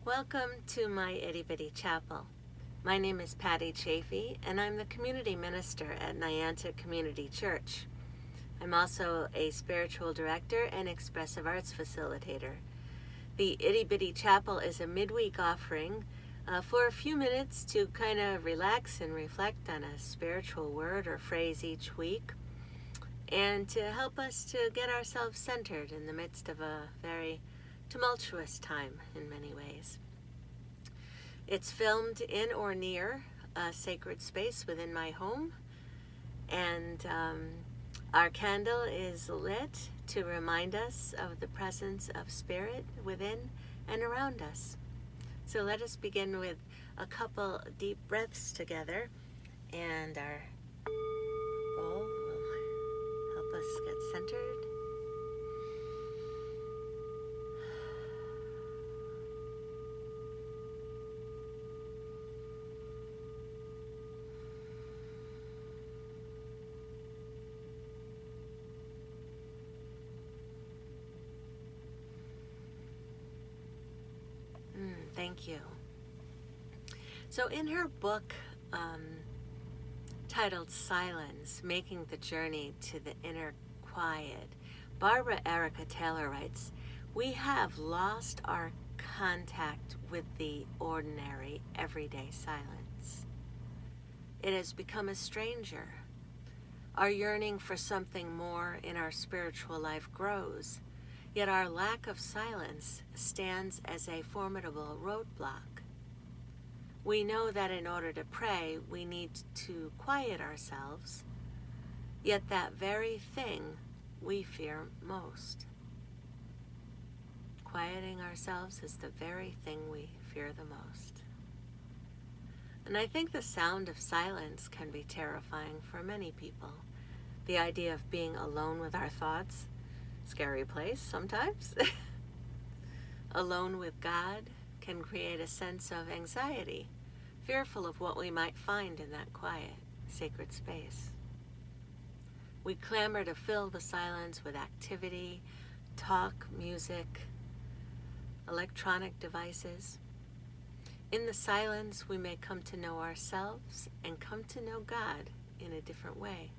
Welcome to my Itty Bitty Chapel. My name is Patty Chaffee, and I'm the community minister at Niantic Community Church. I'm also a spiritual director and expressive arts facilitator. The Itty Bitty Chapel is a midweek offering for a few minutes to kind of relax and reflect on a spiritual word or phrase each week, and to help us to get ourselves centered in the midst of a very tumultuous time in many ways. It's filmed in or near a sacred space within my home, and our candle is lit to remind us of the presence of spirit within and around us. So let us begin with a couple deep breaths together, and our bowl will help us get centered. Thank you. So in her book titled Silence, Making the Journey to the Inner Quiet, Barbara Erica Taylor writes, "We have lost our contact with the ordinary, everyday silence. It has become a stranger. Our yearning for something more in our spiritual life grows, yet our lack of silence stands as a formidable roadblock. We know that in order to pray, we need to quiet ourselves, yet that very thing we fear most. Quieting ourselves is the very thing we fear the most." And I think the sound of silence can be terrifying for many people. The idea of being alone with our thoughts, scary place sometimes. Alone with God can create a sense of anxiety, fearful of what we might find in that quiet, sacred space. We clamor to fill the silence with activity, talk, music, electronic devices. In the silence, we may come to know ourselves and come to know God in a different way.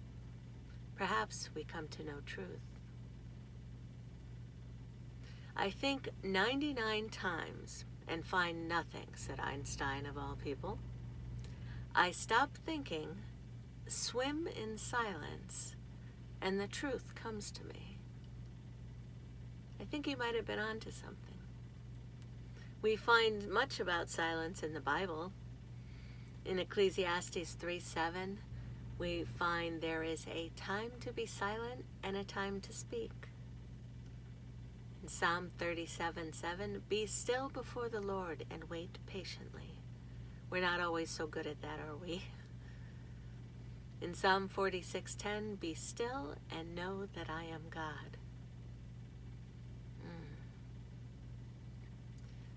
Perhaps we come to know truth. "I think 99 times and find nothing," said Einstein of all people. "I stop thinking, swim in silence, and the truth comes to me." I think he might have been onto something. We find much about silence in the Bible. In Ecclesiastes 3:7, we find there is a time to be silent and a time to speak. In Psalm 37:7, "Be still before the Lord and wait patiently." We're not always so good at that, are we? In Psalm 46:10, "Be still and know that I am God."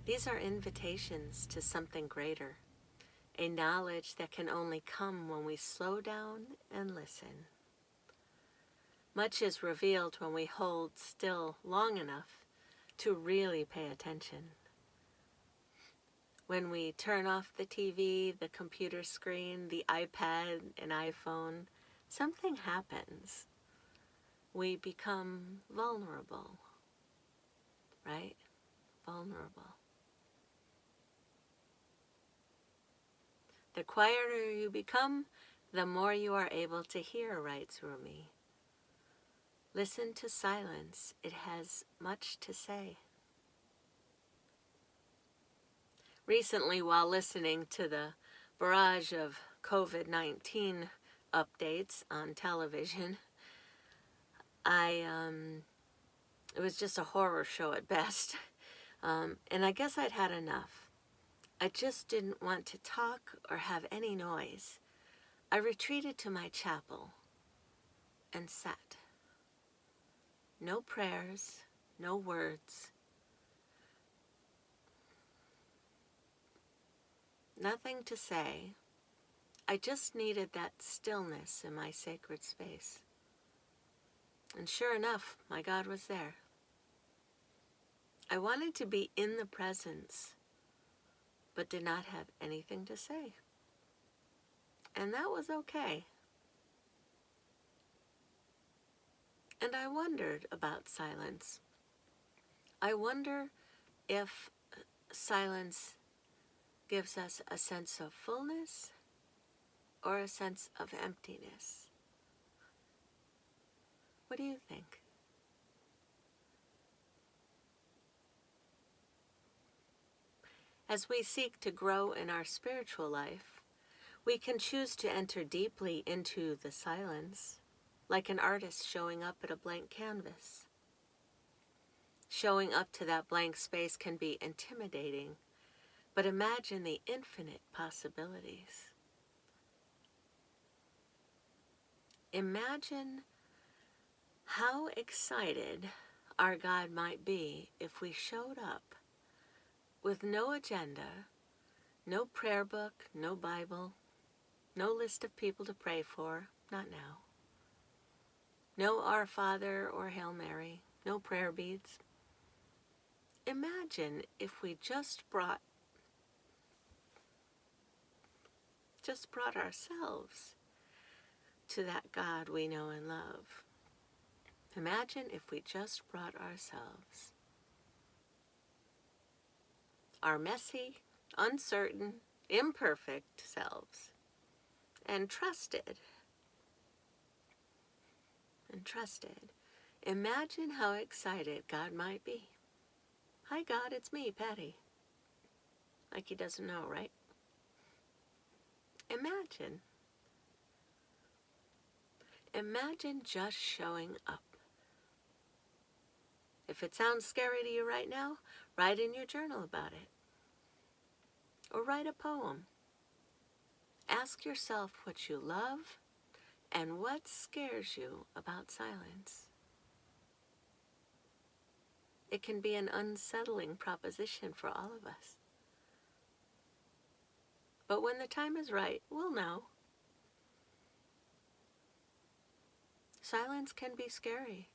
These are invitations to something greater, a knowledge that can only come when we slow down and listen. Much is revealed when we hold still long enough to really pay attention. When we turn off the TV, the computer screen, the iPad and iPhone, something happens. We become vulnerable, right? Vulnerable. The quieter you become, the more you are able to hear, writes Rumi. Listen to silence. It has much to say. Recently, while listening to the barrage of COVID-19 updates on television, it was just a horror show at best. And I guess I'd had enough. I just didn't want to talk or have any noise. I retreated to my chapel and sat. No prayers, no words, nothing to say. I just needed that stillness in my sacred space. And sure enough, my God was there. I wanted to be in the presence but did not have anything to say. And that was okay. And I wondered about silence. I wonder if silence gives us a sense of fullness or a sense of emptiness. What do you think? As we seek to grow in our spiritual life, we can choose to enter deeply into the silence, like an artist showing up at a blank canvas. Showing up to that blank space can be intimidating, but imagine the infinite possibilities. Imagine how excited our God might be if we showed up with no agenda, no prayer book, no Bible, no list of people to pray for, not now. No Our Father or Hail Mary, no prayer beads. Imagine if we just brought ourselves to that God we know and love. Imagine if we just brought ourselves. Our messy, uncertain, imperfect selves. And trusted. Imagine how excited God might be. Hi God, it's me, Patty. Like he doesn't know, right? Imagine just showing up. If it sounds scary to you right now, write in your journal about it. Or write a poem. Ask yourself what you love and what scares you about silence. It can be an unsettling proposition for all of us. But when the time is right, we'll know. Silence can be scary.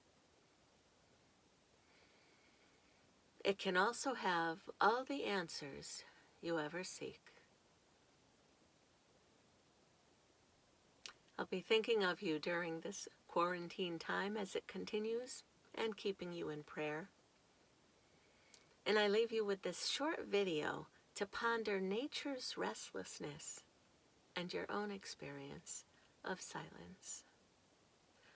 It can also have all the answers you ever seek. I'll be thinking of you during this quarantine time as it continues and keeping you in prayer. And I leave you with this short video to ponder nature's restlessness and your own experience of silence.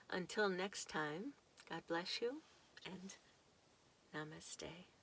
Until next time, God bless you and namaste.